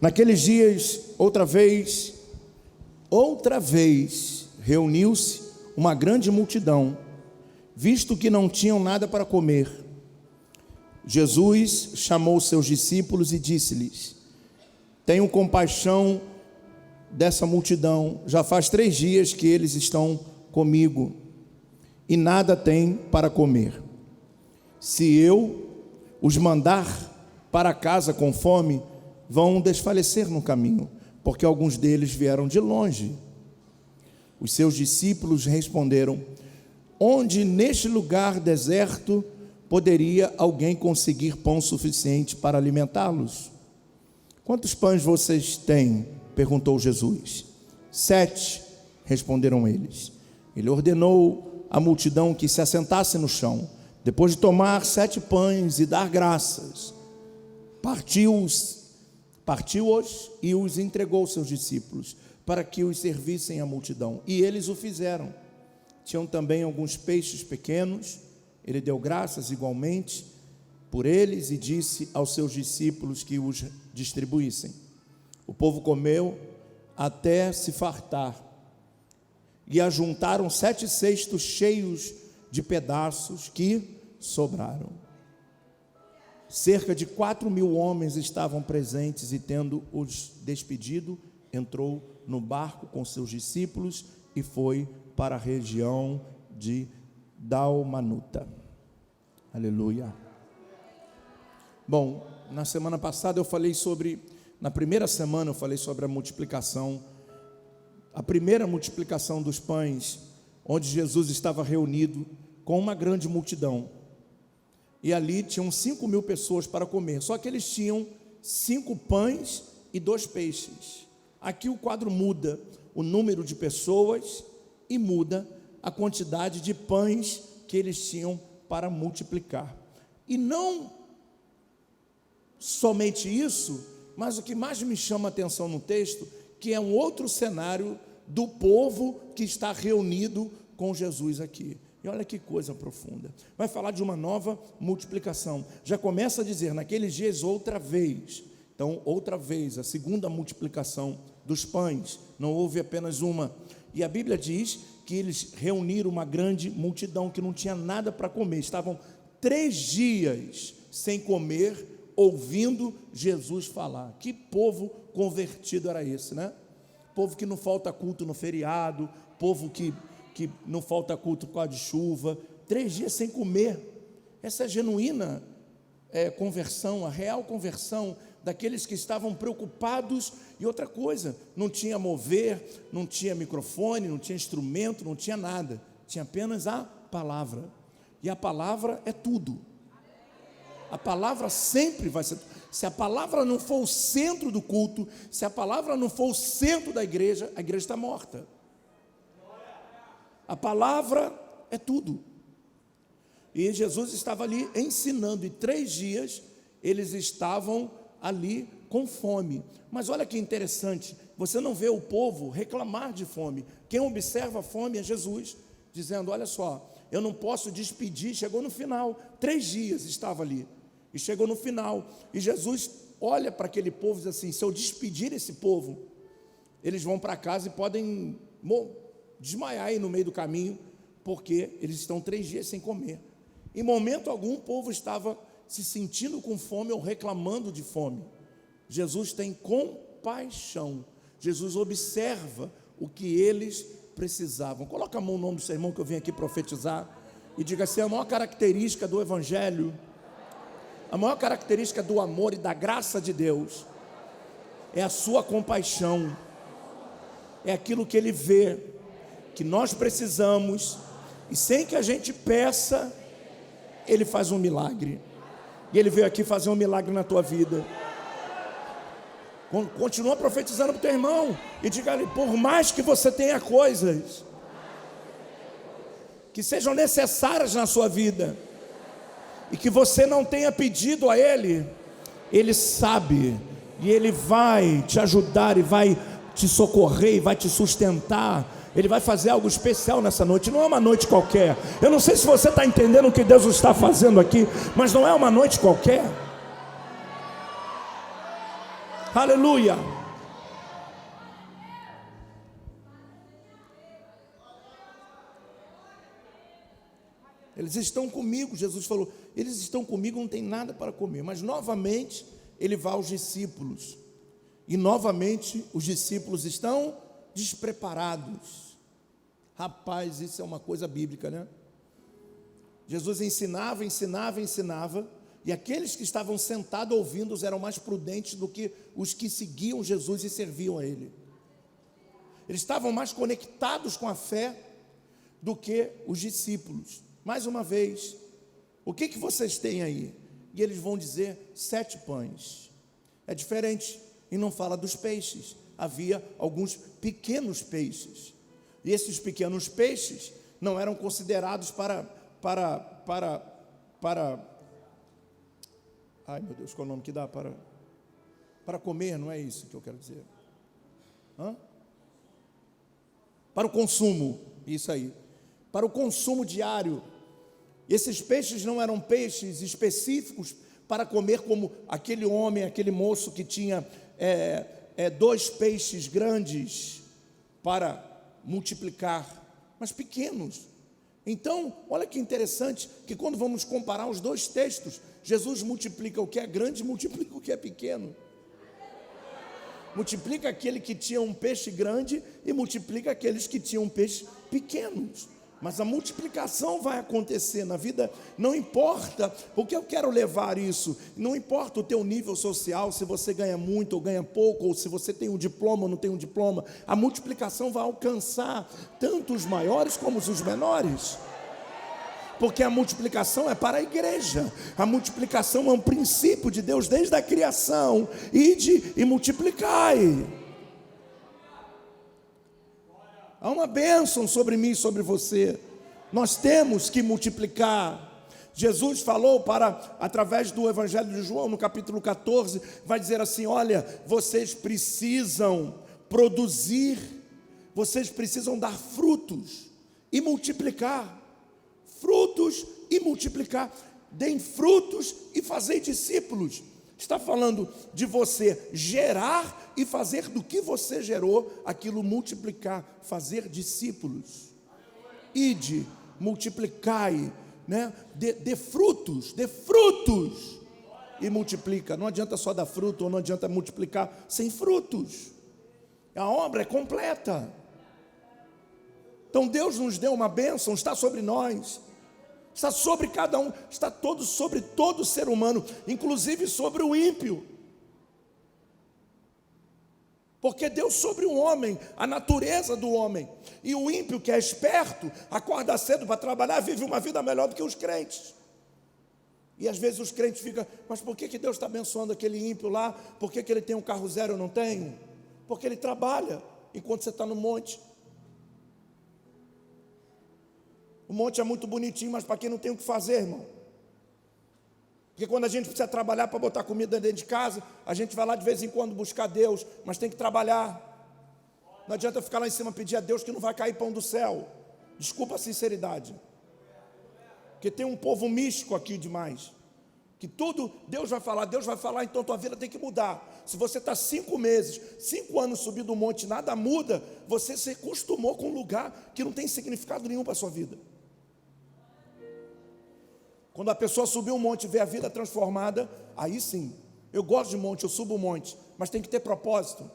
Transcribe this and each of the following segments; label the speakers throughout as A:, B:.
A: Naqueles dias, outra vez, reuniu-se uma grande multidão, visto que não tinham nada para comer. Jesus chamou seus discípulos e disse-lhes: tenho compaixão dessa multidão, já faz 3 dias que eles estão comigo e nada têm para comer. Se eu os mandar para casa com fome, vão desfalecer no caminho, porque alguns deles vieram de longe. Os seus discípulos responderam: onde neste lugar deserto poderia alguém conseguir pão suficiente para alimentá-los? Quantos pães vocês têm? Perguntou Jesus. 7, responderam eles. Ele ordenou à multidão que se assentasse no chão. Depois de tomar 7 pães e dar graças, partiu-os e os entregou aos seus discípulos, para que os servissem à multidão. E eles o fizeram. Tinham também alguns peixes pequenos. Ele deu graças igualmente por eles e disse aos seus discípulos que os distribuíssem. O povo comeu até se fartar, e ajuntaram 7 cestos cheios de pedaços que sobraram. Cerca de 4.000 homens estavam presentes, e tendo-os despedido, entrou no barco com seus discípulos e foi para a região de Dalmanuta. Aleluia. Bom, na semana passada na primeira semana eu falei sobre a multiplicação, a primeira multiplicação dos pães, onde Jesus estava reunido com uma grande multidão, e ali tinham 5.000 pessoas para comer, só que eles tinham 5 pães e 2 peixes. Aqui o quadro muda o número de pessoas e muda a quantidade de pães que eles tinham para multiplicar. E não somente isso, mas o que mais me chama a atenção no texto, que é um outro cenário do povo que está reunido com Jesus aqui. E olha que coisa profunda. Vai falar de uma nova multiplicação. Já começa a dizer, naqueles dias outra vez. Então, outra vez, a segunda multiplicação dos pães. Não houve apenas uma. E a Bíblia diz que eles reuniram uma grande multidão que não tinha nada para comer. Estavam 3 dias sem comer, ouvindo Jesus falar. Que povo convertido era esse, né? Povo que não falta culto no feriado, povo que não falta culto por causa de chuva, 3 dias sem comer. Essa é a genuína conversão, a real conversão daqueles que estavam preocupados. E outra coisa, não tinha mover, não tinha microfone, não tinha instrumento, não tinha nada, tinha apenas a palavra. E a palavra é tudo. A palavra sempre vai ser. Se a palavra não for o centro do culto, se a palavra não for o centro da igreja, a igreja está morta. A palavra é tudo. E Jesus estava ali ensinando, e 3 dias eles estavam ali com fome. Mas olha que interessante, você não vê o povo reclamar de fome. Quem observa a fome é Jesus, dizendo: olha só, eu não posso despedir. Chegou no final, 3 dias estava ali, e chegou no final, e Jesus olha para aquele povo e diz assim: se eu despedir esse povo, eles vão para casa e podem desmaiar aí no meio do caminho, porque eles estão 3 dias sem comer. Em momento algum o povo estava se sentindo com fome ou reclamando de fome. Jesus tem compaixão. Jesus observa o que eles precisavam. Coloca a mão no nome do seu irmão, que eu vim aqui profetizar, e diga assim: a maior característica do Evangelho, a maior característica do amor e da graça de Deus é a sua compaixão. É aquilo que Ele vê que nós precisamos, e sem que a gente peça, Ele faz um milagre. E Ele veio aqui fazer um milagre na tua vida. Continua profetizando para o teu irmão e diga-lhe: por mais que você tenha coisas que sejam necessárias na sua vida e que você não tenha pedido a Ele, Ele sabe, e Ele vai te ajudar, e vai te socorrer, e vai te sustentar. Ele vai fazer algo especial nessa noite. Não é uma noite qualquer. Eu não sei se você está entendendo o que Deus está fazendo aqui, mas não é uma noite qualquer. Aleluia. Eles estão comigo, Jesus falou, eles estão comigo, não tem nada para comer. Mas novamente ele vai aos discípulos, e novamente os discípulos estão despreparados. Rapaz, isso é uma coisa bíblica, né? Jesus ensinava, e aqueles que estavam sentados ouvindo eram mais prudentes do que os que seguiam Jesus e serviam a Ele. Eles estavam mais conectados com a fé do que os discípulos. Mais uma vez, o que vocês têm aí? E eles vão dizer 7 pães. É diferente, e não fala dos peixes. Havia alguns pequenos peixes, e esses pequenos peixes não eram considerados ai meu Deus, qual é o nome que dá? Para comer, não é isso que eu quero dizer. Para o consumo, isso aí. Para o consumo diário. Esses peixes não eram peixes específicos para comer, como aquele homem, aquele moço que tinha 2 peixes grandes para multiplicar, mas pequenos. Então, olha que interessante, que quando vamos comparar os 2 textos, Jesus multiplica o que é grande e multiplica o que é pequeno. Multiplica aquele que tinha um peixe grande e multiplica aqueles que tinham peixes pequenos. Mas a multiplicação vai acontecer na vida, não importa, porque eu quero levar isso, não importa o teu nível social, se você ganha muito ou ganha pouco, ou se você tem um diploma ou não tem um diploma, a multiplicação vai alcançar tanto os maiores como os menores, porque a multiplicação é para a igreja, a multiplicação é um princípio de Deus desde a criação, ide e multiplicai. Há uma bênção sobre mim e sobre você. Nós temos que multiplicar. Jesus falou através do Evangelho de João, no capítulo 14, vai dizer assim: olha, vocês precisam produzir, vocês precisam dar frutos e multiplicar. Frutos e multiplicar. Deem frutos e fazei discípulos. Está falando de você gerar e fazer do que você gerou, aquilo multiplicar, fazer discípulos. Ide, multiplicai, né? Dê frutos e multiplica. Não adianta só dar fruto, ou não adianta multiplicar sem frutos. A obra é completa. Então Deus nos deu uma bênção, está sobre nós. Está sobre cada um, está sobre todo ser humano, inclusive sobre o ímpio. Porque Deus sobre o homem, a natureza do homem. E o ímpio que é esperto, acorda cedo para trabalhar, vive uma vida melhor do que os crentes. E às vezes os crentes ficam, mas por que Deus está abençoando aquele ímpio lá? Por que ele tem um carro zero e eu não tenho? Porque ele trabalha enquanto você está no monte. O monte é muito bonitinho, mas para quem não tem o que fazer, irmão. Porque quando a gente precisa trabalhar para botar comida dentro de casa, a gente vai lá de vez em quando buscar Deus, mas tem que trabalhar. Não adianta ficar lá em cima pedir a Deus que não vai cair pão do céu. Desculpa a sinceridade. Porque tem um povo místico aqui demais. Que tudo Deus vai falar, então tua vida tem que mudar. Se você está 5 meses, 5 anos subindo um monte, nada muda, você se acostumou com um lugar que não tem significado nenhum para a sua vida. Quando a pessoa subir um monte e vê a vida transformada, aí sim, eu gosto de monte, eu subo um monte, mas tem que ter propósito,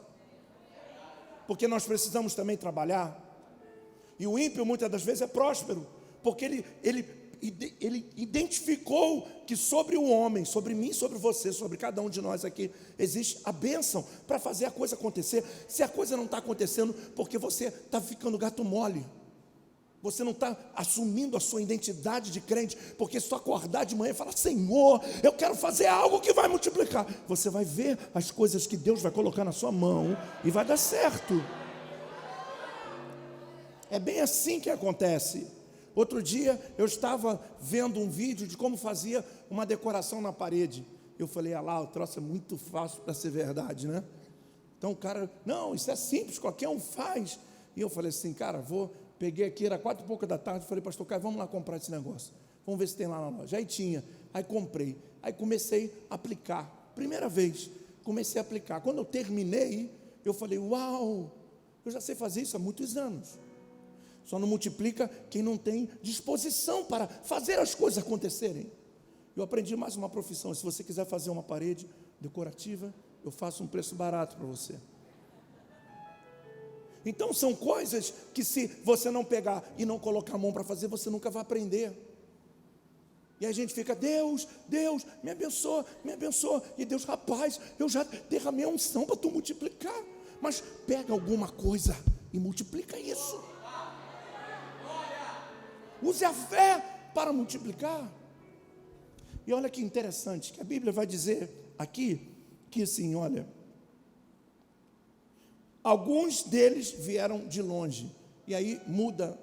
A: porque nós precisamos também trabalhar. E o ímpio muitas das vezes é próspero, porque ele identificou que sobre o homem, sobre mim, sobre você, sobre cada um de nós aqui, existe a bênção para fazer a coisa acontecer. Se a coisa não está acontecendo, porque você está ficando gato mole, você não está assumindo a sua identidade de crente, porque se tu acordar de manhã e falar, Senhor, eu quero fazer algo que vai multiplicar, você vai ver as coisas que Deus vai colocar na sua mão e vai dar certo. É bem assim que acontece. Outro dia eu estava vendo um vídeo de como fazia uma decoração na parede. Eu falei, lá, o troço é muito fácil para ser verdade, né? Então o cara, não, isso é simples, qualquer um faz. E eu falei assim, cara, peguei aqui, era 4h pouca da tarde, falei, pastor Caio, vamos lá comprar esse negócio. Vamos ver se tem lá na loja. Aí tinha, aí comprei. Aí comecei a aplicar. Primeira vez, comecei a aplicar. Quando eu terminei, eu falei, uau, eu já sei fazer isso há muitos anos. Só não multiplica quem não tem disposição para fazer as coisas acontecerem. Eu aprendi mais uma profissão. Se você quiser fazer uma parede decorativa, eu faço um preço barato para você. Então são coisas que, se você não pegar e não colocar a mão para fazer, você nunca vai aprender. E a gente fica, Deus, me abençoa, me abençoa. E Deus, rapaz, eu já derramei a unção para tu multiplicar. Mas pega alguma coisa e multiplica isso. Use a fé para multiplicar. E olha que interessante, que a Bíblia vai dizer aqui, que assim, olha, alguns deles vieram de longe. E aí muda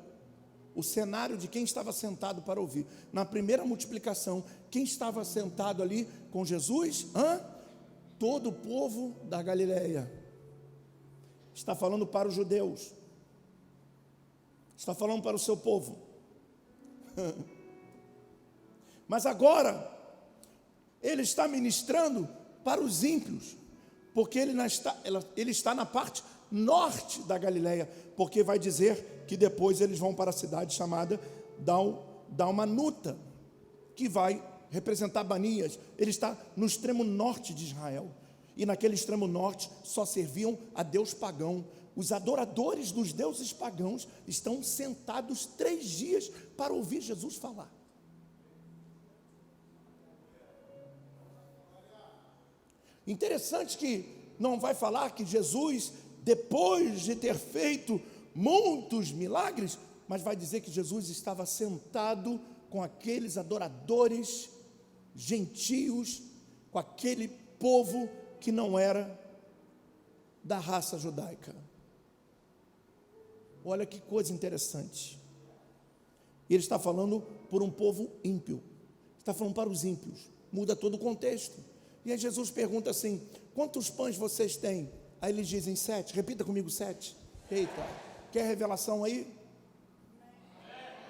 A: o cenário de quem estava sentado para ouvir. Na primeira multiplicação, quem estava sentado ali com Jesus? Todo o povo da Galileia. Está falando para os judeus. Está falando para o seu povo. Mas agora, ele está ministrando para os ímpios, porque ele está na parte norte da Galileia, porque vai dizer que depois eles vão para a cidade chamada Dalmanuta, que vai representar Banias. Ele está no extremo norte de Israel, e naquele extremo norte só serviam a Deus pagão. Os adoradores dos deuses pagãos estão sentados 3 dias para ouvir Jesus falar. Interessante que não vai falar que Jesus, depois de ter feito muitos milagres, mas vai dizer que Jesus estava sentado com aqueles adoradores gentios, com aquele povo que não era da raça judaica. Olha que coisa interessante. Ele está falando por um povo ímpio, está falando para os ímpios, muda todo o contexto. E aí Jesus pergunta assim, quantos pães vocês têm? Aí eles dizem 7, repita comigo 7. Eita, quer revelação aí?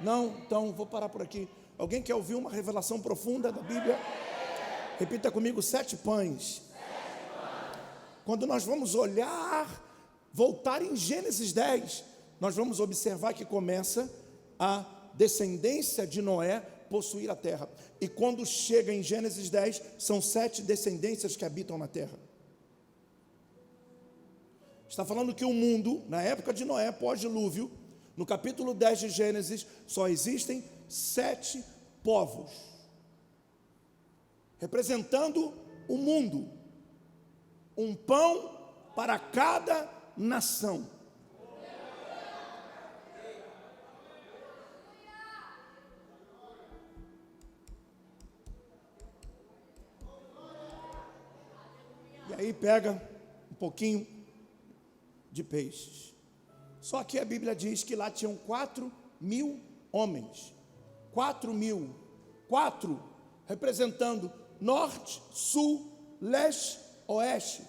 A: Não? Então vou parar por aqui. Alguém quer ouvir uma revelação profunda da Bíblia? Repita comigo, 7 pães. Quando nós vamos voltar em Gênesis 10, nós vamos observar que começa a descendência de Noé possuir a terra. E quando chega em Gênesis 10, são 7 descendências que habitam na terra. Está falando que o mundo, na época de Noé, pós-dilúvio, no capítulo 10 de Gênesis, só existem 7 povos, representando o mundo, um pão para cada nação. E aí pega um pouquinho de peixes. Só que a Bíblia diz que lá tinham 4.000 homens. 4.000. 4 representando norte, sul, leste, oeste.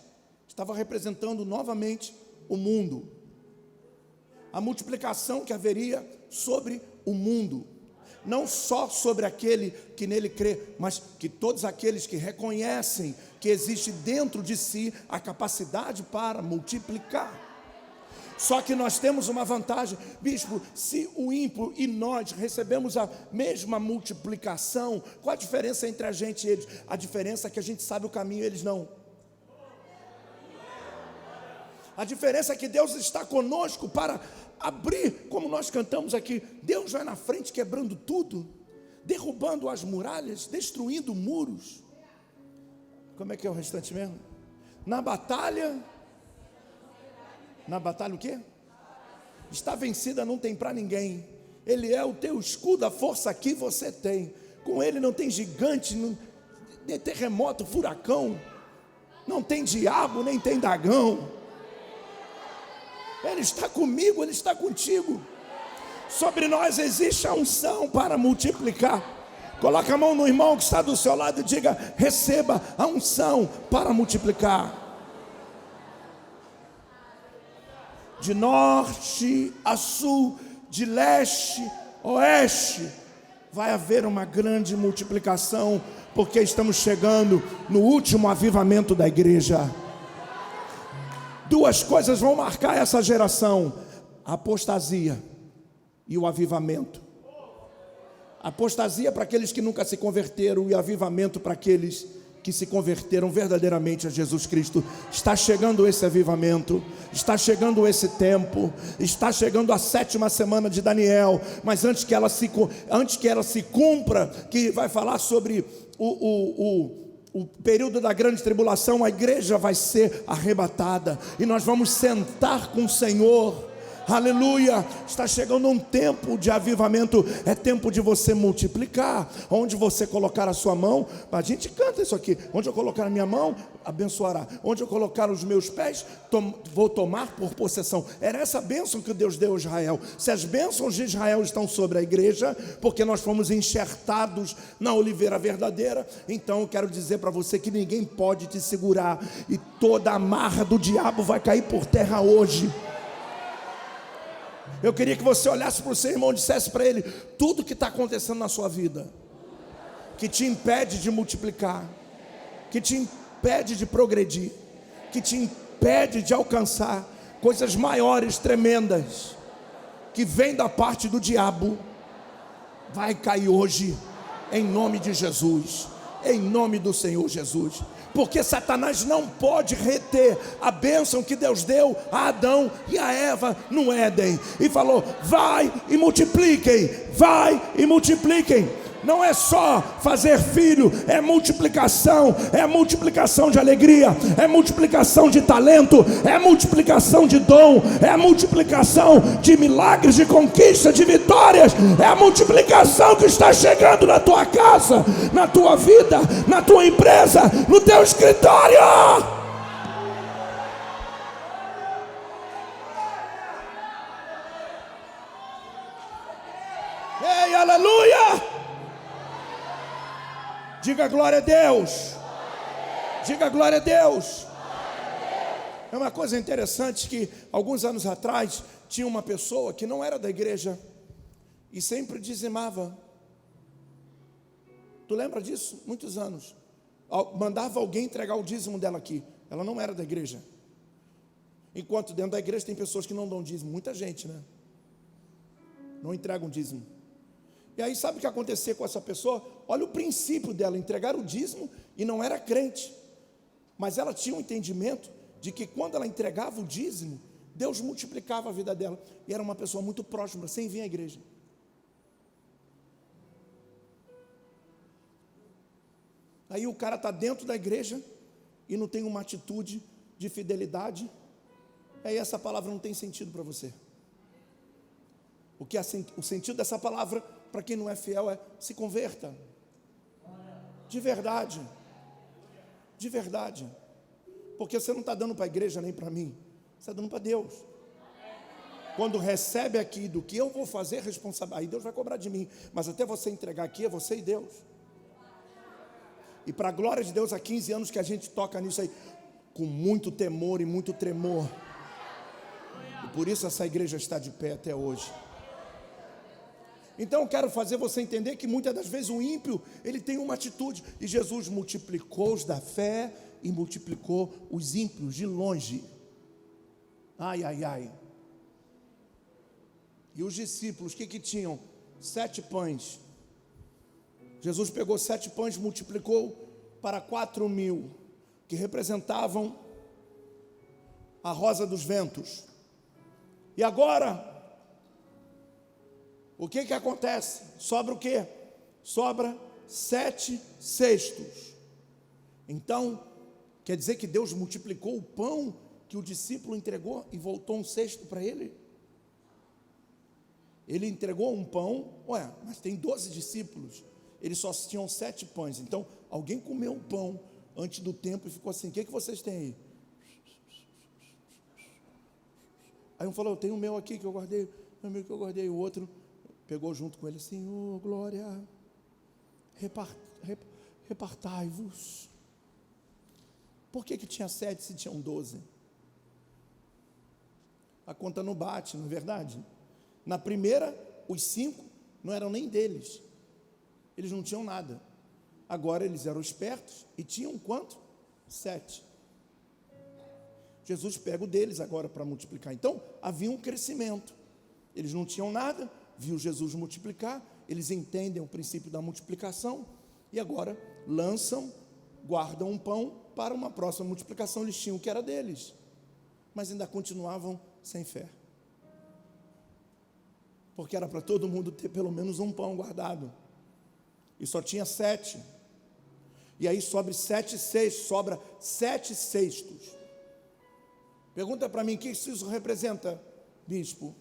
A: Estava representando novamente o mundo. A multiplicação que haveria sobre o mundo. Não só sobre aquele que nele crê, mas que todos aqueles que reconhecem que existe dentro de si a capacidade para multiplicar. Só que nós temos uma vantagem, bispo, se o ímpio e nós recebemos a mesma multiplicação, qual a diferença entre a gente e eles? A diferença é que a gente sabe o caminho e eles não. A diferença é que Deus está conosco para abrir, como nós cantamos aqui, Deus vai na frente quebrando tudo, derrubando as muralhas, destruindo muros. Como é que é o restante mesmo? Na batalha o quê? Está vencida, não tem para ninguém. Ele é o teu escudo, a força que você tem. Com ele não tem gigante, não tem terremoto, furacão, não tem diabo, nem tem dragão. Ele está comigo, Ele está contigo. Sobre nós existe a unção para multiplicar. Coloca a mão no irmão que está do seu lado e diga, receba a unção para multiplicar. De norte a sul, de leste a oeste, vai haver uma grande multiplicação, porque estamos chegando no último avivamento da igreja. Duas coisas vão marcar essa geração: a apostasia e o avivamento. Apostasia para aqueles que nunca se converteram, e avivamento para aqueles que se converteram verdadeiramente a Jesus Cristo. Está chegando esse avivamento, está chegando esse tempo, está chegando a 7ª semana de Daniel. Mas antes que ela se cumpra, que vai falar sobre o período da grande tribulação, a igreja vai ser arrebatada e nós vamos sentar com o Senhor. Aleluia, está chegando um tempo de avivamento. É tempo de você multiplicar. Onde você colocar a sua mão, a gente canta isso aqui: onde eu colocar a minha mão, abençoará. Onde eu colocar os meus pés, vou tomar por possessão. Era essa bênção que Deus deu a Israel. Se as bênçãos de Israel estão sobre a igreja, porque nós fomos enxertados na oliveira verdadeira, então eu quero dizer para você que ninguém pode te segurar, e toda a amarra do diabo vai cair por terra hoje. Eu queria que você olhasse para o seu irmão e dissesse para ele: tudo que está acontecendo na sua vida, que te impede de multiplicar, que te impede de progredir, que te impede de alcançar coisas maiores, tremendas, que vem da parte do diabo, vai cair hoje, em nome de Jesus, em nome do Senhor Jesus. Porque Satanás não pode reter a bênção que Deus deu a Adão e a Eva no Éden, e falou: vai e multipliquem, vai e multipliquem. Não é só fazer filho, é multiplicação de alegria, é multiplicação de talento, é multiplicação de dom, é multiplicação de milagres, de conquista, de vitórias. É a multiplicação que está chegando na tua casa, na tua vida, na tua empresa, no teu escritório. Ei, aleluia! Diga glória a Deus. Diga glória a Deus. É uma coisa interessante que alguns anos atrás tinha uma pessoa que não era da igreja e sempre dizimava. Tu lembra disso? Muitos anos. Mandava alguém entregar o dízimo dela aqui. Ela não era da igreja. Enquanto dentro da igreja tem pessoas que não dão dízimo. Muita gente, né? Não entregam dízimo. E aí sabe o que acontecia com essa pessoa? Olha o princípio dela: entregar o dízimo, e não era crente, mas ela tinha um entendimento de que quando ela entregava o dízimo, Deus multiplicava a vida dela. E era uma pessoa muito próxima, sem vir à igreja. Aí o cara está dentro da igreja e não tem uma atitude de fidelidade. Aí essa palavra não tem sentido para você. O sentido dessa palavra, para quem não é fiel, é: se converta. De verdade. De verdade. Porque você não está dando para a igreja nem para mim, você está dando para Deus. Quando recebe aqui do que eu vou fazer, responsabilidade, aí Deus vai cobrar de mim. Mas até você entregar aqui, é você e Deus. E para a glória de Deus, há 15 anos que a gente toca nisso aí, com muito temor e muito tremor. E por isso essa igreja está de pé até hoje. Então eu quero fazer você entender que muitas das vezes o ímpio, ele tem uma atitude, e Jesus multiplicou os da fé e multiplicou os ímpios de longe. Ai, ai, ai. E os discípulos, o que tinham? 7 pães. Jesus pegou 7 pães, multiplicou para 4.000, que representavam a rosa dos ventos. E agora, o que acontece? Sobra o quê? Sobra 7 cestos. Então, quer dizer que Deus multiplicou o pão que o discípulo entregou e voltou um cesto para ele? Ele entregou um pão, mas tem 12 discípulos, eles só tinham 7 pães. Então, alguém comeu um pão antes do tempo e ficou assim: o que vocês têm aí? Aí um falou: eu tenho o meu aqui que eu guardei, o meu que eu guardei. O outro pegou junto com ele: Senhor, glória, repartai-vos. Por que tinha 7 se tinham 12? A conta não bate, não é verdade? Na primeira, os 5 não eram nem deles, eles não tinham nada. Agora eles eram espertos e tinham quanto? 7. Jesus pega o deles agora para multiplicar. Então, havia um crescimento. Eles não tinham nada, viu Jesus multiplicar, eles entendem o princípio da multiplicação e agora lançam, guardam um pão para uma próxima multiplicação. Eles tinham o que era deles, mas ainda continuavam sem fé. Porque era para todo mundo ter pelo menos um pão guardado. E só tinha 7. E aí sobra 7 cestos. Pergunta para mim, o que isso representa, bispo?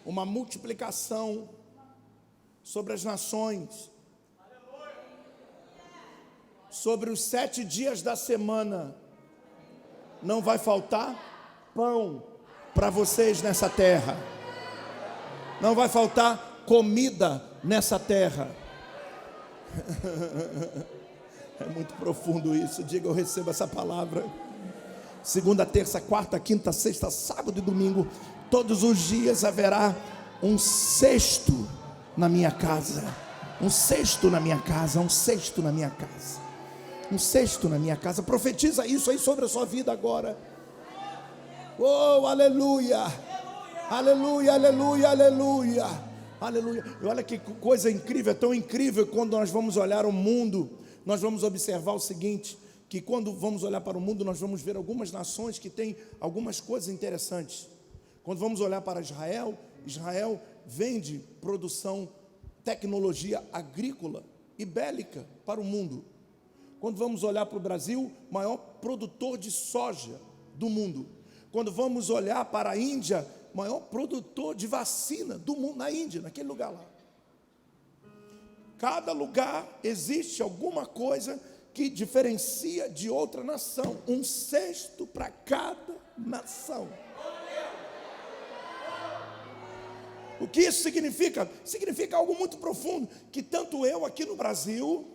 A: Uma multiplicação sobre as nações. Sobre os 7 dias da semana. Não vai faltar pão para vocês nessa terra. Não vai faltar comida nessa terra. É muito profundo isso. Diga, eu recebo essa palavra. Segunda, terça, quarta, quinta, sexta, sábado e domingo, todos os dias haverá um cesto na minha casa. Um cesto na minha casa, um cesto na minha casa. Um cesto na minha casa. Profetiza isso aí sobre a sua vida agora. Oh, aleluia. Aleluia, aleluia, aleluia. Aleluia. E olha que coisa incrível, é tão incrível quando nós vamos olhar o mundo, nós vamos observar o seguinte, que quando vamos olhar para o mundo, nós vamos ver algumas nações que têm algumas coisas interessantes. Quando vamos olhar para Israel, Israel vende produção, tecnologia agrícola e bélica para o mundo. Quando vamos olhar para o Brasil, maior produtor de soja do mundo. Quando vamos olhar para a Índia, maior produtor de vacina do mundo, na Índia, naquele lugar lá. Cada lugar existe alguma coisa que diferencia de outra nação. Um cesto para cada nação. O que isso significa? Significa algo muito profundo, que tanto eu aqui no Brasil,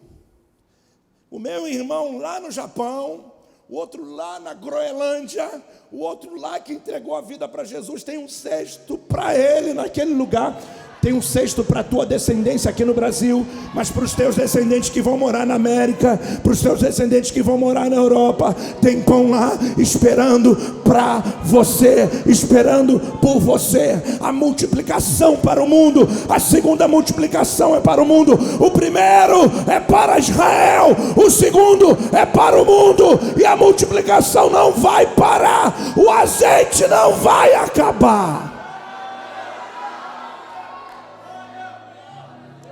A: o meu irmão lá no Japão, o outro lá na Groenlândia, o outro lá que entregou a vida para Jesus, tem um cesto para ele naquele lugar. Tem um cesto para a tua descendência aqui no Brasil, mas para os teus descendentes que vão morar na América, para os teus descendentes que vão morar na Europa, tem pão lá esperando para você, esperando por você. A multiplicação para o mundo, a segunda multiplicação é para o mundo. O primeiro é para Israel, o segundo é para o mundo, e a multiplicação não vai parar, o azeite não vai acabar.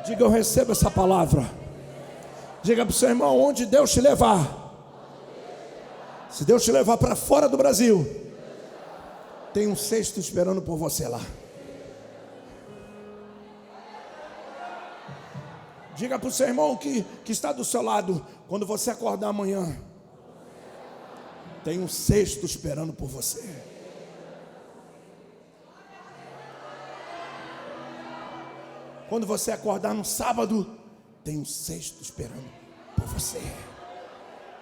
A: Diga, eu recebo essa palavra. Diga para o seu irmão, onde Deus te levar. Se Deus te levar para fora do Brasil, tem um cesto esperando por você lá. Diga para o seu irmão que está do seu lado, quando você acordar amanhã, tem um cesto esperando por você. Quando você acordar no sábado, tem um cesto esperando por você.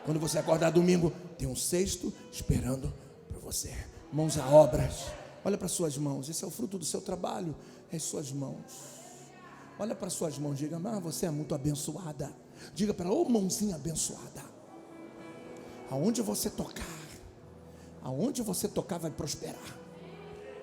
A: Quando você acordar domingo, tem um cesto esperando por você. Mãos a obras. Olha para suas mãos. Esse é o fruto do seu trabalho. É as suas mãos. Olha para suas mãos. Diga, você é muito abençoada. Diga para ela, ô mãozinha abençoada. Aonde você tocar vai prosperar.